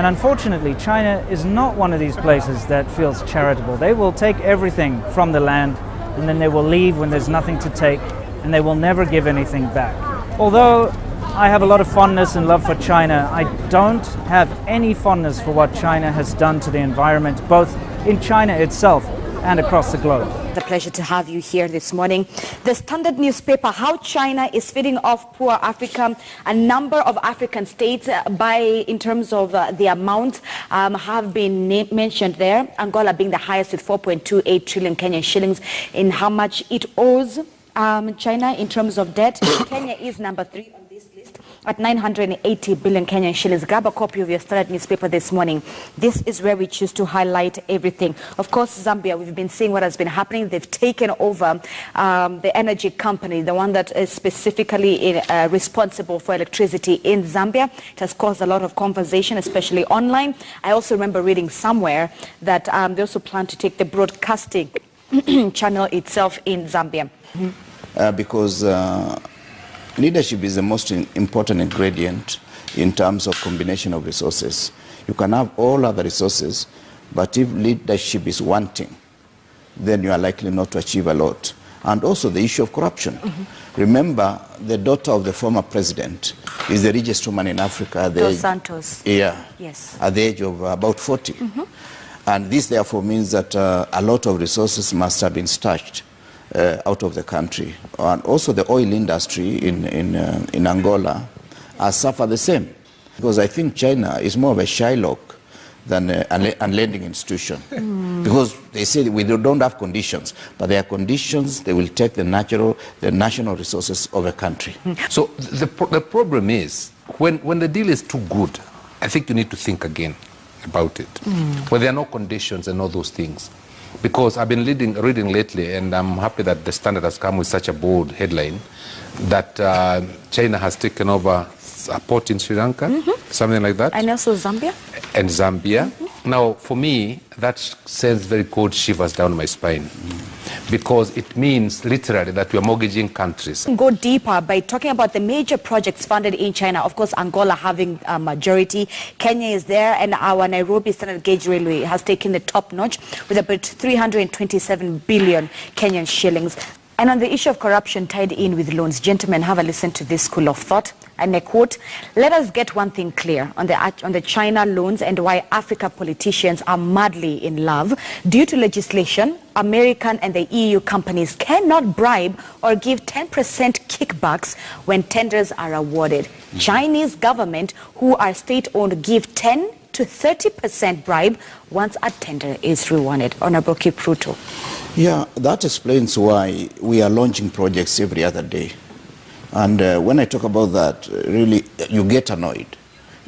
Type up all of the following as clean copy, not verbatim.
And unfortunately, China is not one of these places that feels charitable. They will take everything from the land, and then they will leave when there's nothing to take, and they will never give anything back. Although I have a lot of fondness and love for China, I don't have any fondness for what China has done to the environment, both in China itself and across the globe. It's a pleasure to have you here this morning. The Standard newspaper, how China is feeding off poor Africa. A number of African states, in terms of the amount, have been mentioned there. Angola being the highest with 4.28 trillion Kenyan shillings in how much it owes China in terms of debt. Kenya is number 3 on this list at 980 billion Kenyan shillings. Grab a copy of your Standard newspaper this morning. This is where we choose to highlight everything. Of course, Zambia, we've been seeing what has been happening. They've taken over the energy company, the one that is specifically responsible for electricity in Zambia. It has caused a lot of conversation, especially online. I also remember reading somewhere that they also plan to take the broadcasting channel itself in Zambia. Because leadership is the most important ingredient in terms of combination of resources. You can have all other resources, but if leadership is wanting, then you are likely not to achieve a lot. And also the issue of corruption. Remember, the daughter of the former president is the richest woman in Africa. Dos Santos. Yeah. Yes. At the age of about 40. And this therefore means that a lot of resources must have been stashed out of the country. And also the oil industry in Angola has suffered the same. Because I think China is more of a Shylock than a lending institution. Because they say we don't have conditions, but there are conditions, they will take the national resources of a country. So the problem is, when the deal is too good, I think you need to think again about it. When there are no conditions and all those things. Because I've been reading lately, and I'm happy that the Standard has come with such a bold headline that China has taken over a port in Sri Lanka, something like that. And also Zambia. And Zambia. Now, for me, that sends very cold shivers down my spine. Because it means literally that we are mortgaging countries. Go deeper by talking about the major projects funded in China. Of course, Angola having a majority. Kenya is there, and our Nairobi Standard Gauge Railway has taken the top notch with about 327 billion Kenyan shillings. And on the issue of corruption tied in with loans, gentlemen, have a listen to this school of thought. And I quote, "Let us get one thing clear on the China loans and why Africa politicians are madly in love. Due to legislation, American and the EU companies cannot bribe or give 10% kickbacks when tenders are awarded. Chinese government, who are state-owned, give 10 to 30% bribe once a tender is rewarded." Honorable Kipruto. Yeah, that explains why we are launching projects every other day. And when I talk about that, really, you get annoyed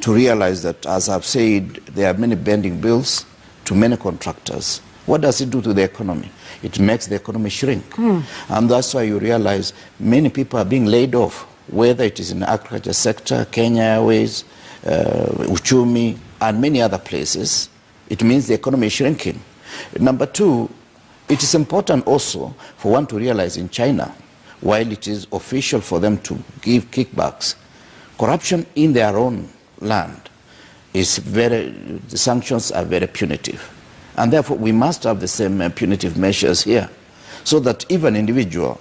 to realize that, as I've said, there are many bending bills to many contractors. What does it do to the economy? It makes the economy shrink. And that's why you realize many people are being laid off, whether it is in the agriculture sector, Kenya Airways, Uchumi, and many other places. It means the economy is shrinking. Number two, it is important also for one to realize in China, while it is official for them to give kickbacks, corruption in their own land is the sanctions are very punitive. And therefore we must have the same punitive measures here, so that if an individual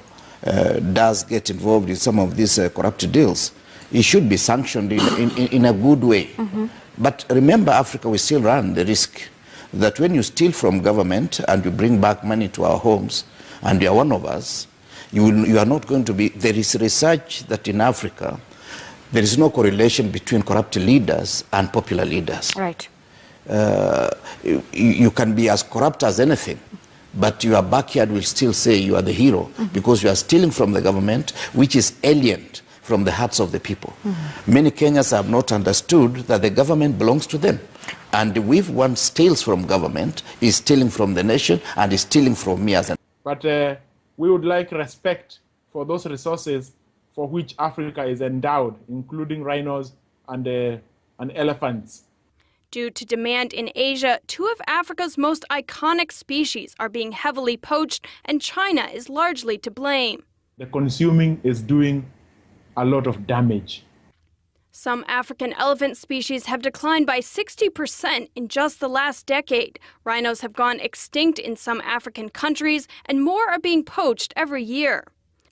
does get involved in some of these corrupt deals, he should be sanctioned in a good way. But remember, Africa, we still run the risk that when you steal from government and you bring back money to our homes, and you are one of us, you are not going to be... There is research that in Africa, there is no correlation between corrupt leaders and popular leaders. Right. You can be as corrupt as anything, but your backyard will still say you are the hero, because you are stealing from the government, which is alien from the hearts of the people. Many Kenyans have not understood that the government belongs to them. And if one steals from government, is stealing from the nation and is stealing from me as an... But we would like respect for those resources for which Africa is endowed, including rhinos and elephants. Due to demand in Asia, 2 of Africa's most iconic species are being heavily poached, and China is largely to blame. The consuming is doing a lot of damage. Some African elephant species have declined by 60% in just the last decade. Rhinos have gone extinct in some African countries, and more are being poached every year.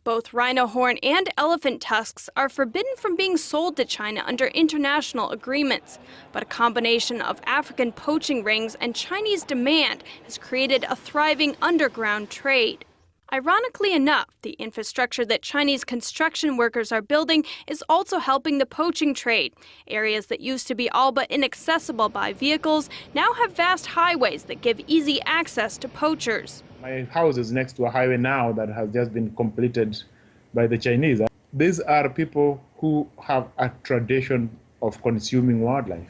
Both rhino horn and elephant tusks are forbidden from being sold to China under international agreements. But a combination of African poaching rings and Chinese demand has created a thriving underground trade. Ironically enough, the infrastructure that Chinese construction workers are building is also helping the poaching trade. Areas that used to be all but inaccessible by vehicles now have vast highways that give easy access to poachers. My house is next to a highway now that has just been completed by the Chinese. These are people who have a tradition of consuming wildlife.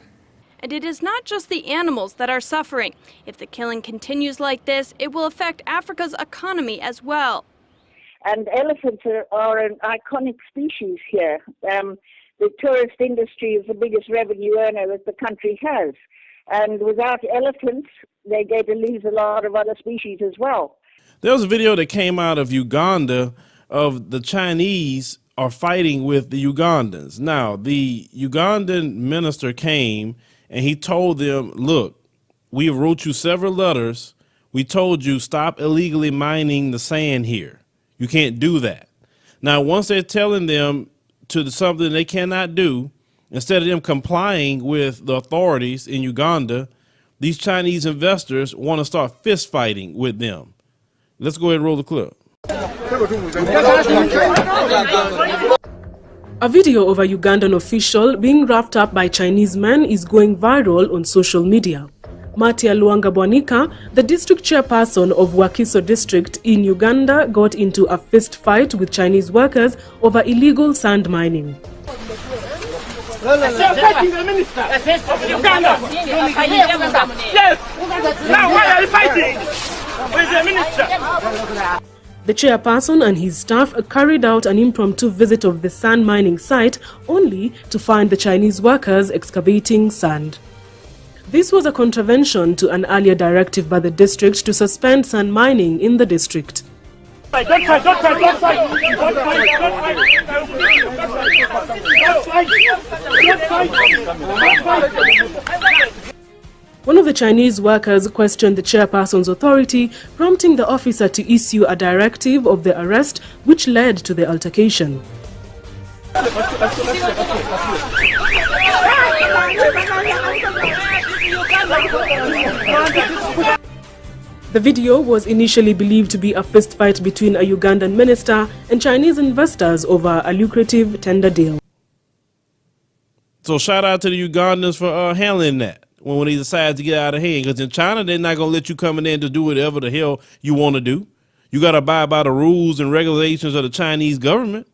And it is not just the animals that are suffering. If the killing continues like this, it will affect Africa's economy as well. And elephants are an iconic species here. The tourist industry is the biggest revenue earner that the country has. And without elephants, they're going to lose a lot of other species as well. There was a video that came out of Uganda of the Chinese are fighting with the Ugandans. Now, the Ugandan minister came and he told them, look, we wrote you several letters. We told you stop illegally mining the sand here. You can't do that. Now, once they're telling them to something they cannot do, instead of them complying with the authorities in Uganda, these Chinese investors want to start fist fighting with them. Let's go ahead and roll the clip. A video of a Ugandan official being wrapped up by Chinese men is going viral on social media. Matia Luangabwanika, the district chairperson of Wakiso district in Uganda, got into a fist fight with Chinese workers over illegal sand mining. Yes! Now why are you fighting? Where's the minister? The chairperson and his staff carried out an impromptu visit of the sand mining site only to find the Chinese workers excavating sand. This was a contravention to an earlier directive by the district to suspend sand mining in the district. Don't fight, don't fight, don't fight, don't fight, don't fight, don't fight. One of the Chinese workers questioned the chairperson's authority, prompting the officer to issue a directive of the arrest, which led to the altercation. The video was initially believed to be a fistfight between a Ugandan minister and Chinese investors over a lucrative tender deal. So shout out to the Ugandans for handling that when they decide to get out of hand. Because in China, they're not going to let you come in there to do whatever the hell you want to do. You got to abide by the rules and regulations of the Chinese government.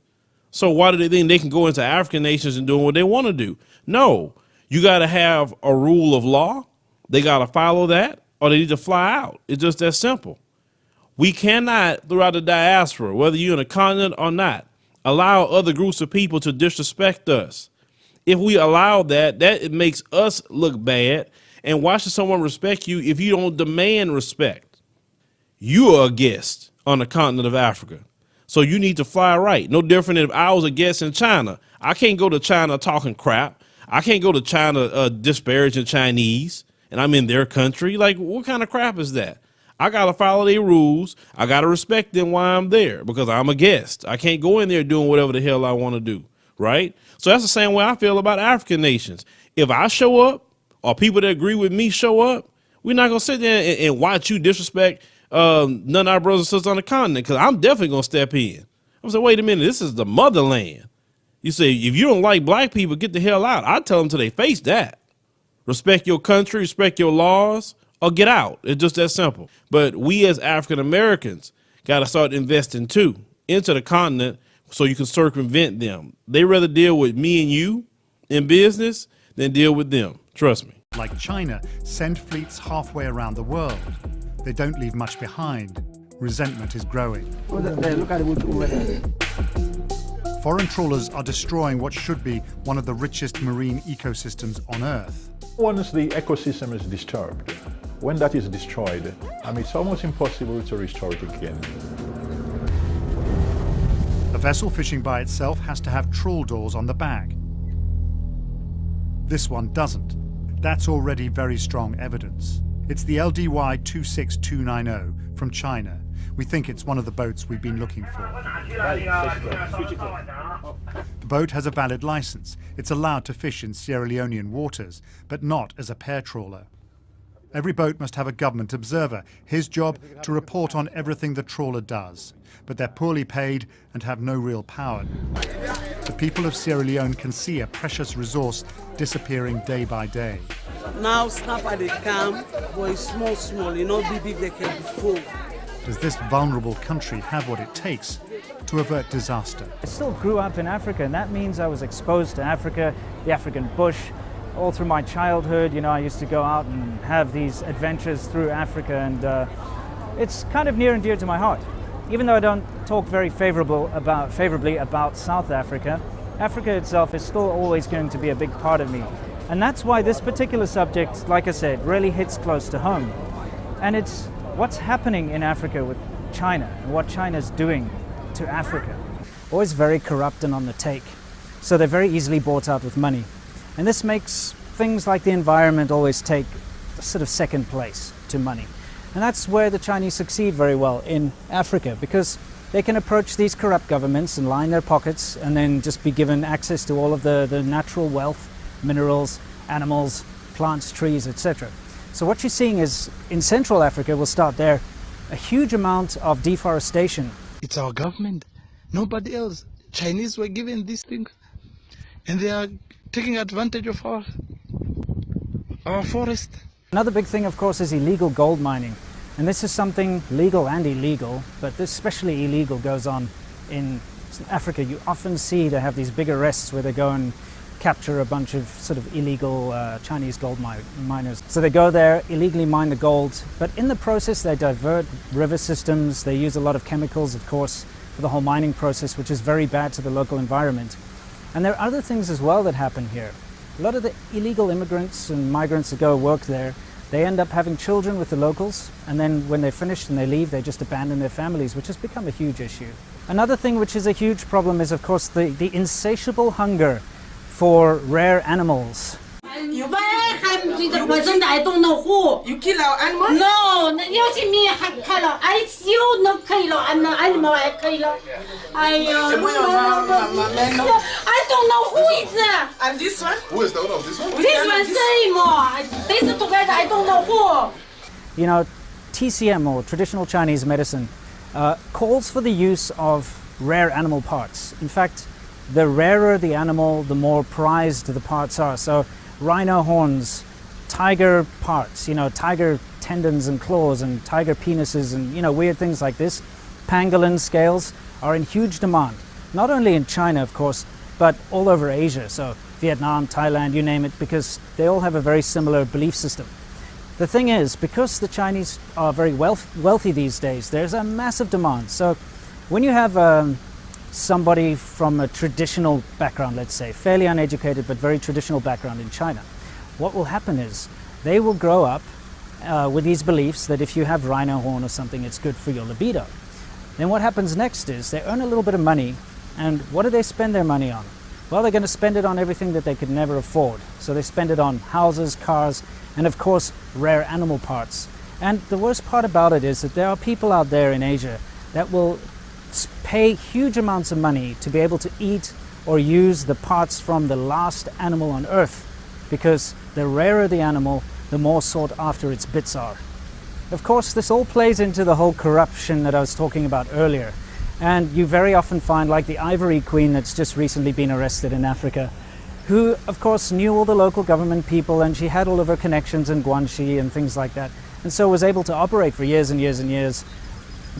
So why do they think they can go into African nations and do what they want to do? No, you got to have a rule of law. They got to follow that, or they need to fly out. It's just that simple. We cannot, throughout the diaspora, whether you're in a continent or not, allow other groups of people to disrespect us. If we allow that, it makes us look bad. And why should someone respect you if you don't demand respect? You are a guest on the continent of Africa. So you need to fly right. No different than if I was a guest in China. I can't go to China talking crap. I can't go to China disparaging Chinese, and I'm in their country. Like, what kind of crap is that? I got to follow their rules. I got to respect them while I'm there because I'm a guest. I can't go in there doing whatever the hell I want to do, right? So that's the same way I feel about African nations. If I show up or people that agree with me show up, we're not going to sit there and watch you disrespect none of our brothers and sisters on the continent, because I'm definitely going to step in. I'm saying, wait a minute, this is the motherland. You say, if you don't like black people, get the hell out. I tell them to their face that. Respect your country, respect your laws, or get out. It's just that simple. But we as African Americans got to start investing too into the continent so you can circumvent them. They rather deal with me and you in business than deal with them. Trust me. Like China, send fleets halfway around the world. They don't leave much behind. Resentment is growing. Foreign trawlers are destroying what should be one of the richest marine ecosystems on Earth. Once the ecosystem is disturbed, when that is destroyed, it's almost impossible to restore it again. A vessel fishing by itself has to have trawl doors on the back. This one doesn't. That's already very strong evidence. It's the LDY 26290 from China. We think it's one of the boats we've been looking for. The boat has a valid license. It's allowed to fish in Sierra Leonean waters, but not as a pair trawler. Every boat must have a government observer, his job to report on everything the trawler does. But they're poorly paid and have no real power. The people of Sierra Leone can see a precious resource disappearing day by day. Now snapper they come, but it's small, you know, big they can be full. Does this vulnerable country have what it takes to avert disaster? I still grew up in Africa, and that means I was exposed to Africa, the African bush. All through my childhood, you know, I used to go out and have these adventures through Africa, and it's kind of near and dear to my heart. Even though I don't talk very favorably about South Africa, Africa itself is still always going to be a big part of me. And that's why this particular subject, like I said, really hits close to home. And it's what's happening in Africa with China and what China's doing to Africa. Always very corrupt and on the take. So they're very easily bought out with money. And this makes things like the environment always take sort of second place to money. And that's where the Chinese succeed very well in Africa, because they can approach these corrupt governments and line their pockets and then just be given access to all of the natural wealth, minerals, animals, plants, trees, etc. So what you're seeing is, in Central Africa, we'll start there, a huge amount of deforestation. It's our government, nobody else. Chinese were given these things, and they are taking advantage of our forest. Another big thing, of course, is illegal gold mining. And this is something legal and illegal, but this especially illegal goes on in Africa. You often see they have these big arrests where they go and capture a bunch of sort of illegal Chinese gold miners. So they go there, illegally mine the gold, but in the process they divert river systems. They use a lot of chemicals, of course, for the whole mining process, which is very bad to the local environment. And there are other things as well that happen here. A lot of the illegal immigrants and migrants that go work there, they end up having children with the locals, and then when they're finished and they leave, they just abandon their families, which has become a huge issue. Another thing which is a huge problem is, of course, the insatiable hunger for rare animals. You I don't know who. You kill our animals? No, you see me I still no kill animal I kill. I don't know who is that. And this one? Who is the owner of this one? This one same. This together I don't know who. You know, TCM, or traditional Chinese medicine, calls for the use of rare animal parts. In fact, the rarer the animal, the more prized the parts are. So rhino horns, tiger parts, you know, tiger tendons and claws and tiger penises and, you know, weird things like this. Pangolin scales are in huge demand, not only in China, of course, but all over Asia. So Vietnam, Thailand, you name it, because they all have a very similar belief system. The thing is, because the Chinese are very wealthy these days, there's a massive demand. So when you have somebody from a traditional background, let's say, fairly uneducated but very traditional background in China, what will happen is they will grow up with these beliefs that if you have rhino horn or something, it's good for your libido. Then what happens next is they earn a little bit of money, and what do they spend their money on? Well, they're going to spend it on everything that they could never afford. So they spend it on houses, cars, and of course, rare animal parts. And the worst part about it is that there are people out there in Asia that will pay huge amounts of money to be able to eat or use the parts from the last animal on Earth, because the rarer the animal, the more sought after its bits are. Of course, this all plays into the whole corruption that I was talking about earlier. And you very often find, like the Ivory Queen that's just recently been arrested in Africa, who, of course, knew all the local government people, and she had all of her connections in Guangxi and things like that, and so was able to operate for years and years and years,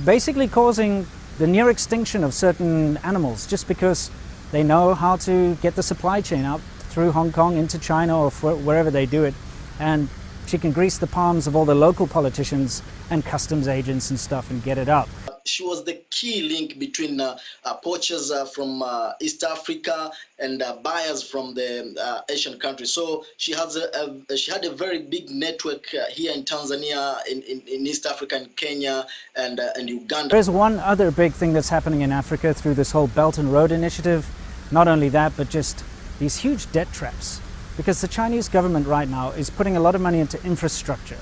basically causing the near extinction of certain animals just because they know how to get the supply chain out through Hong Kong into China or wherever they do it. And she can grease the palms of all the local politicians and customs agents and stuff and get it out. She was the key link between poachers from East Africa and buyers from the Asian countries. So she had a very big network here in Tanzania, in East Africa, and Kenya, and Uganda. There's one other big thing that's happening in Africa through this whole Belt and Road Initiative. Not only that, but just these huge debt traps. because the Chinese government right now is putting a lot of money into infrastructure.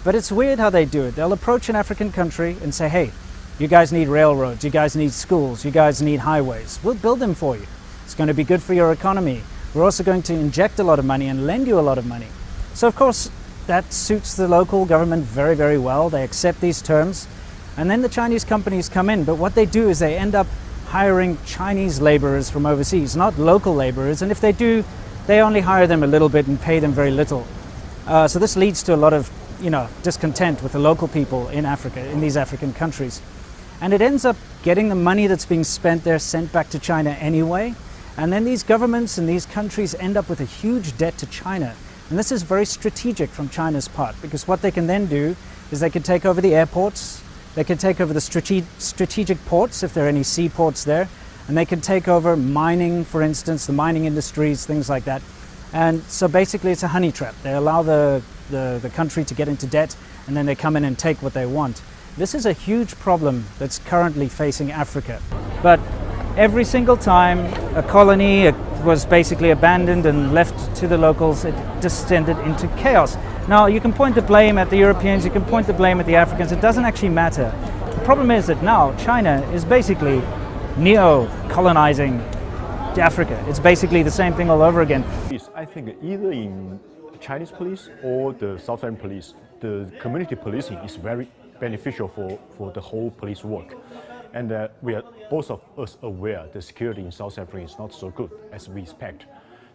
But it's weird how they do it. They'll approach an African country and say, hey, you guys need railroads, you guys need schools, you guys need highways. We'll build them for you. It's going to be good for your economy. We're also going to inject a lot of money and lend you a lot of money. So of course, that suits the local government very, very well. They accept these terms. And then the Chinese companies come in. But what they do is they end up hiring Chinese laborers from overseas, not local laborers. And if they do, they only hire them a little bit and pay them very little. So this leads to a lot of, discontent with the local people in Africa, in these African countries. And it ends up getting the money that's being spent there sent back to China anyway. And then these governments and these countries end up with a huge debt to China. And this is very strategic from China's part, because what they can then do is they can take over the airports, they can take over the strategic ports if there are any seaports there, and they can take over mining, for instance, the mining industries, things like that. And so basically it's a honey trap. They allow the country to get into debt, and then they come in and take what they want. This is a huge problem that's currently facing Africa. But every single time a colony was basically abandoned and left to the locals, it descended into chaos. Now, you can point the blame at the Europeans, you can point the blame at the Africans, it doesn't actually matter. The problem is that now China is basically neo-colonizing Africa. It's basically the same thing all over again. I think either in Chinese police or the Southern police, the community policing is very beneficial for the whole police work. And we are both of us aware the security in South Africa is not so good as we expect.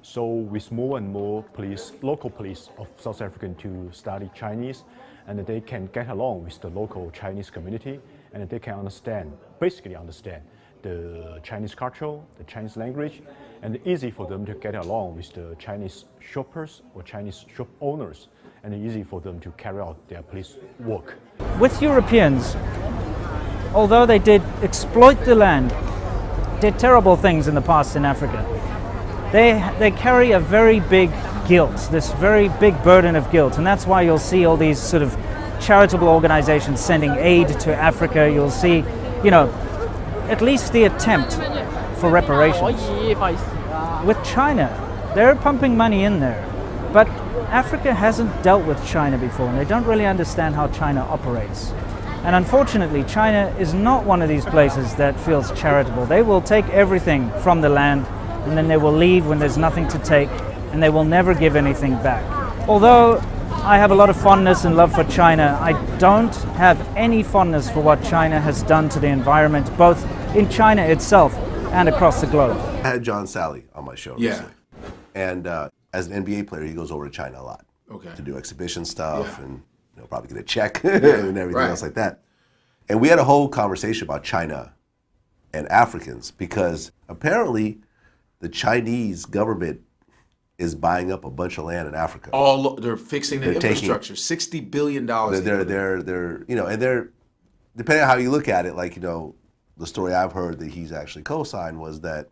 So with more and more police, local police of South Africa to study Chinese, and they can get along with the local Chinese community, and they can basically understand the Chinese culture, the Chinese language, and easy for them to get along with the Chinese shoppers or Chinese shop owners, and easy for them to carry out their police work. With Europeans, although they did exploit the land, did terrible things in the past in Africa, they carry a very big guilt, this very big burden of guilt, and that's why you'll see all these sort of charitable organizations sending aid to Africa. You'll see, at least the attempt for reparations. With China, they're pumping money in there, but Africa hasn't dealt with China before, and they don't really understand how China operates. And unfortunately, China is not one of these places that feels charitable. They will take everything from the land, and then they will leave when there's nothing to take, and they will never give anything back. Although I have a lot of fondness and love for China, I don't have any fondness for what China has done to the environment, both in China itself and across the globe. I had John Salley on my show recently. And as an NBA player, he goes over to China a lot to do exhibition stuff and probably get a check and everything else like that. And we had a whole conversation about China and Africans, because apparently the Chinese government is buying up a bunch of land in Africa. They're fixing the infrastructure. $60 billion. They're depending on how you look at it, the story I've heard that he's actually co-signed was that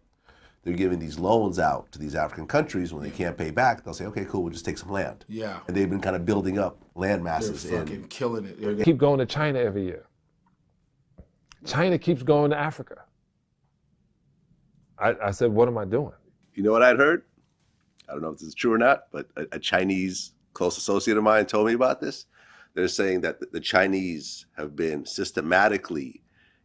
they're giving these loans out to these African countries. When they can't pay back, they'll say, okay, cool, we'll just take some land. Yeah. And they've been kind of building up land masses. They're fucking killing it. They keep going to China every year. China keeps going to Africa. I said, what am I doing? You know what I'd heard? I don't know if this is true or not, but a Chinese close associate of mine told me about this. They're saying that the Chinese have been systematically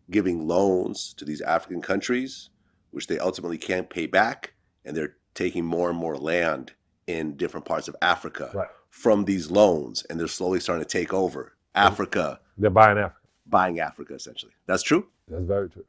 giving loans to these African countries, which they ultimately can't pay back, and they're taking more and more land in different parts of Africa from these loans, and they're slowly starting to take over Africa. They're buying Africa. Buying Africa, essentially. That's true? That's very true.